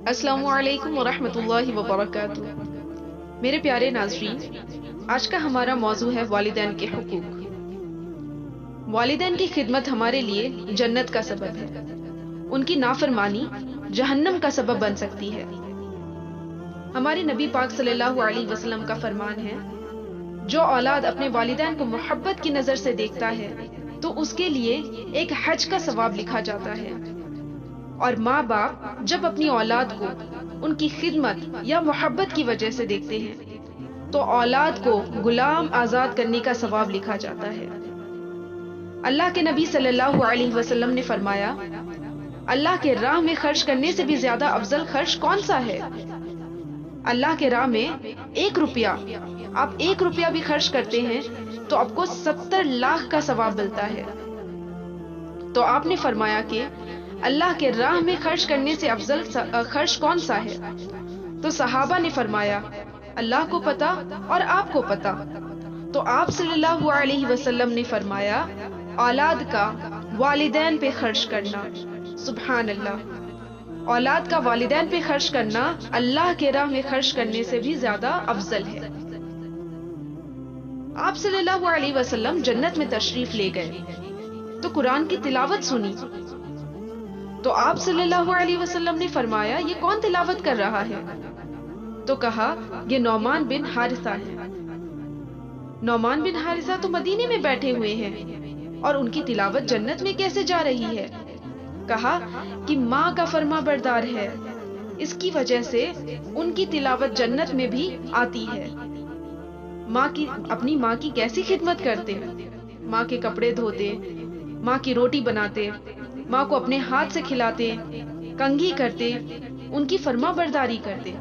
السلام علیکم ورحمۃ اللہ وبرکاتہ۔ میرے پیارے ناظرین، آج کا ہمارا موضوع ہے والدین کے حقوق۔ والدین کی خدمت ہمارے لیے جنت کا سبب ہے، ان کی نافرمانی جہنم کا سبب بن سکتی ہے۔ ہمارے نبی پاک صلی اللہ علیہ وسلم کا فرمان ہے، جو اولاد اپنے والدین کو محبت کی نظر سے دیکھتا ہے تو اس کے لیے ایک حج کا ثواب لکھا جاتا ہے، اور ماں باپ جب اپنی اولاد کو ان کی خدمت یا محبت کی وجہ سے دیکھتے ہیں تو اولاد کو غلام آزاد کرنے کا ثواب لکھا جاتا ہے۔ اللہ کے نبی صلی اللہ علیہ وسلم نے فرمایا، اللہ کے راہ میں خرچ کرنے سے بھی زیادہ افضل خرچ کون سا ہے؟ اللہ کے راہ میں 1 روپیہ، آپ 1 روپیہ بھی خرچ کرتے ہیں تو آپ کو 70 لاکھ کا ثواب ملتا ہے۔ تو آپ نے فرمایا کہ اللہ کے راہ میں خرچ کرنے سے افضل خرچ کون سا ہے؟ تو صحابہ نے فرمایا، اللہ کو پتا اور آپ کو پتا۔ تو آپ صلی اللہ علیہ وسلم نے فرمایا، اولاد کا والدین پہ خرچ کرنا، سبحان اللہ، اولاد کا والدین پہ خرچ کرنا اللہ کے راہ میں خرچ کرنے سے بھی زیادہ افضل ہے۔ آپ صلی اللہ علیہ وسلم جنت میں تشریف لے گئے تو قرآن کی تلاوت سنی، تو آپ صلی اللہ علیہ وسلم نے فرمایا، یہ کون تلاوت کر رہا ہے؟ تو کہا، یہ نعمان بن حارثہ ہے۔ نعمان بن حارثہ تو مدینے میں بیٹھے ہوئے ہیں اور ان کی تلاوت جنت میں کیسے جا رہی ہے؟ کہا کہ ماں کا فرما بردار ہے، اس کی وجہ سے ان کی تلاوت جنت میں بھی آتی ہے۔ اپنی ماں کی کیسی خدمت کرتے، ماں کے کپڑے دھوتے، ماں کی روٹی بناتے، ماں کو اپنے ہاتھ سے کھلاتے، کنگھی کرتے، ان کی فرما برداری کرتے۔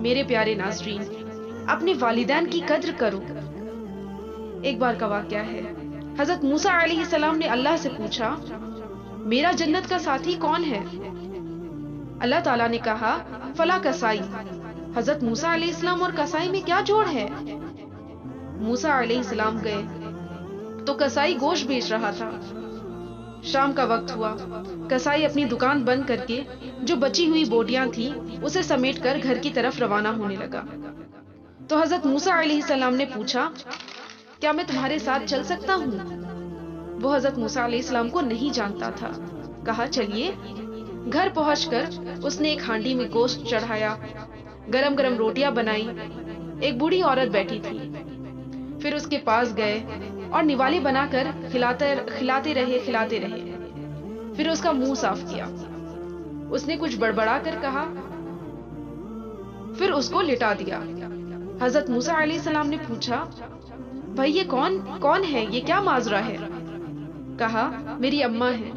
میرے پیارے ناظرین، اپنے والدین کی قدر کرو۔ ایک بار کا واقعہ ہے، حضرت موسیٰ علیہ السلام نے اللہ سے پوچھا، میرا جنت کا ساتھی کون ہے؟ اللہ تعالیٰ نے کہا، فلاں کسائی۔ حضرت موسیٰ علیہ السلام اور کسائی میں کیا جوڑ ہے؟ موسیٰ علیہ السلام گئے تو کسائی گوشت بیچ رہا تھا۔ شام کا وقت ہوا، کسائی اپنی دکان بند کر کے جو بچی ہوئی بوٹیاں تھیں اسے سمیٹ کر گھر کی طرف روانہ ہونے لگا۔ تو حضرت موسیٰ علیہ السلام نے پوچھا، کیا میں تمہارے ساتھ چل سکتا ہوں؟ وہ حضرت موسیٰ علیہ السلام کو نہیں جانتا تھا۔ کہا، چلیے۔ گھر پہنچ کر اس نے ایک ہانڈی میں گوشت چڑھایا، گرم گرم روٹیاں بنائی۔ ایک بوڑھی عورت بیٹھی تھی، پھر اس کے پاس گئے اور نوالے بنا کر کھلاتے رہے۔ پھر اس کا منہ صاف کیا، اس نے کچھ بڑبڑا کر کہا، پھر اس کو لٹا دیا۔ حضرت موسیٰ علیہ السلام نے پوچھا، بھائی یہ کون ہے، یہ کیا ماجرا ہے؟ کہا، میری اماں ہے،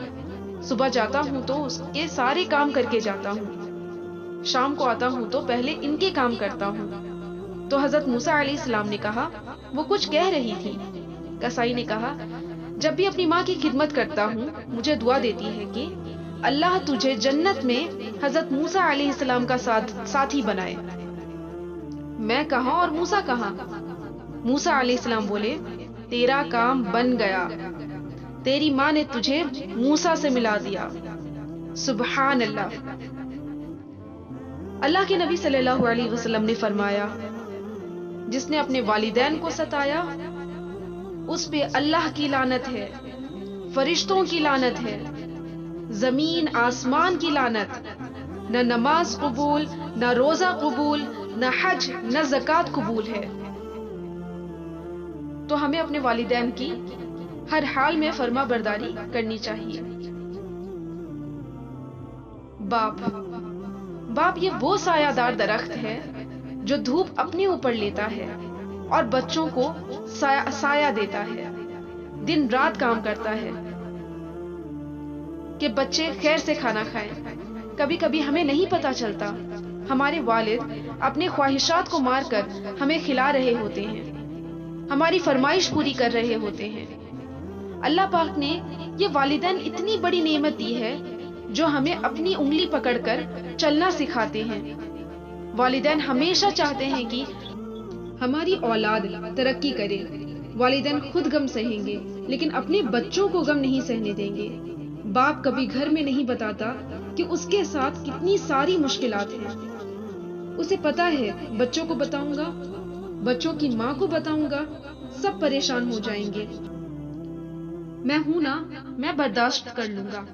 صبح جاتا ہوں تو اس کے سارے کام کر کے جاتا ہوں، شام کو آتا ہوں تو پہلے ان کے کام کرتا ہوں۔ تو حضرت موسیٰ علیہ السلام نے کہا، وہ کچھ کہہ رہی تھی۔ کسائی نے کہا، جب بھی اپنی ماں کی خدمت کرتا ہوں مجھے دعا دیتی ہے کہ اللہ تجھے جنت میں حضرت موسیٰ علیہ السلام کا ساتھی بنائے۔ میں کہاں اور موسیٰ کہاں؟ موسیٰ علیہ السلام بولے، تیرا کام بن گیا، تیری ماں نے تجھے موسیٰ سے ملا دیا۔ سبحان اللہ۔ اللہ کے نبی صلی اللہ علیہ وسلم نے فرمایا، جس نے اپنے والدین کو ستایا اس پہ اللہ کی لعنت ہے، فرشتوں کی لعنت ہے، زمین آسمان کی لعنت، نہ نماز قبول، نہ روزہ قبول، نہ حج، نہ زکوٰۃ قبول ہے۔ تو ہمیں اپنے والدین کی ہر حال میں فرما برداری کرنی چاہیے۔ باپ یہ وہ سایہ دار درخت ہے جو دھوپ اپنے اوپر لیتا ہے اور بچوں کو سایہ دیتا ہے، دن رات کام کرتا ہے کہ بچے خیر سے کھانا کھائیں۔ کبھی کبھی ہمیں نہیں پتا چلتا، ہمارے والد اپنے خواہشات کو مار کر ہمیں کھلا رہے ہوتے ہیں، ہماری فرمائش پوری کر رہے ہوتے ہیں۔ اللہ پاک نے یہ والدین اتنی بڑی نعمت دی ہے جو ہمیں اپنی انگلی پکڑ کر چلنا سکھاتے ہیں۔ والدین ہمیشہ چاہتے ہیں کہ ہماری اولاد ترقی کرے۔ والدین خود غم سہیں گے لیکن اپنے بچوں کو غم نہیں سہنے دیں گے۔ باپ کبھی گھر میں نہیں بتاتا کہ کہ اس کے ساتھ کتنی ساری مشکلات ہیں۔ اسے پتا ہے بچوں کو بتاؤں گا، بچوں کی ماں کو بتاؤں گا، سب پریشان ہو جائیں گے۔ میں ہوں نا، میں برداشت کر لوں گا۔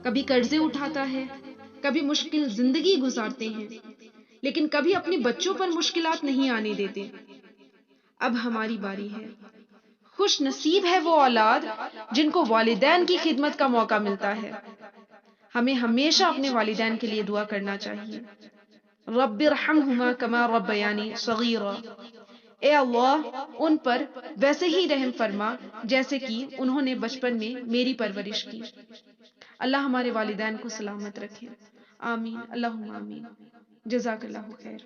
کبھی قرضے اٹھاتا ہے، کبھی مشکل زندگی گزارتے ہیں، لیکن کبھی اپنے بچوں پر مشکلات نہیں آنے دیتے۔ اب ہماری باری ہے۔ خوش نصیب ہے وہ اولاد جن کو والدین کی خدمت کا موقع ملتا ہے۔ ہمیں ہمیشہ اپنے والدین کے لیے دعا کرنا چاہیے۔ رب ارحمہما کما ربیانی صغیرا، اے اللہ ان پر ویسے ہی رحم فرما جیسے کہ انہوں نے بچپن میں میری پرورش کی۔ اللہ ہمارے والدین کو سلامت رکھے، آمین، اللہم آمین۔ جزاک اللہ خیر۔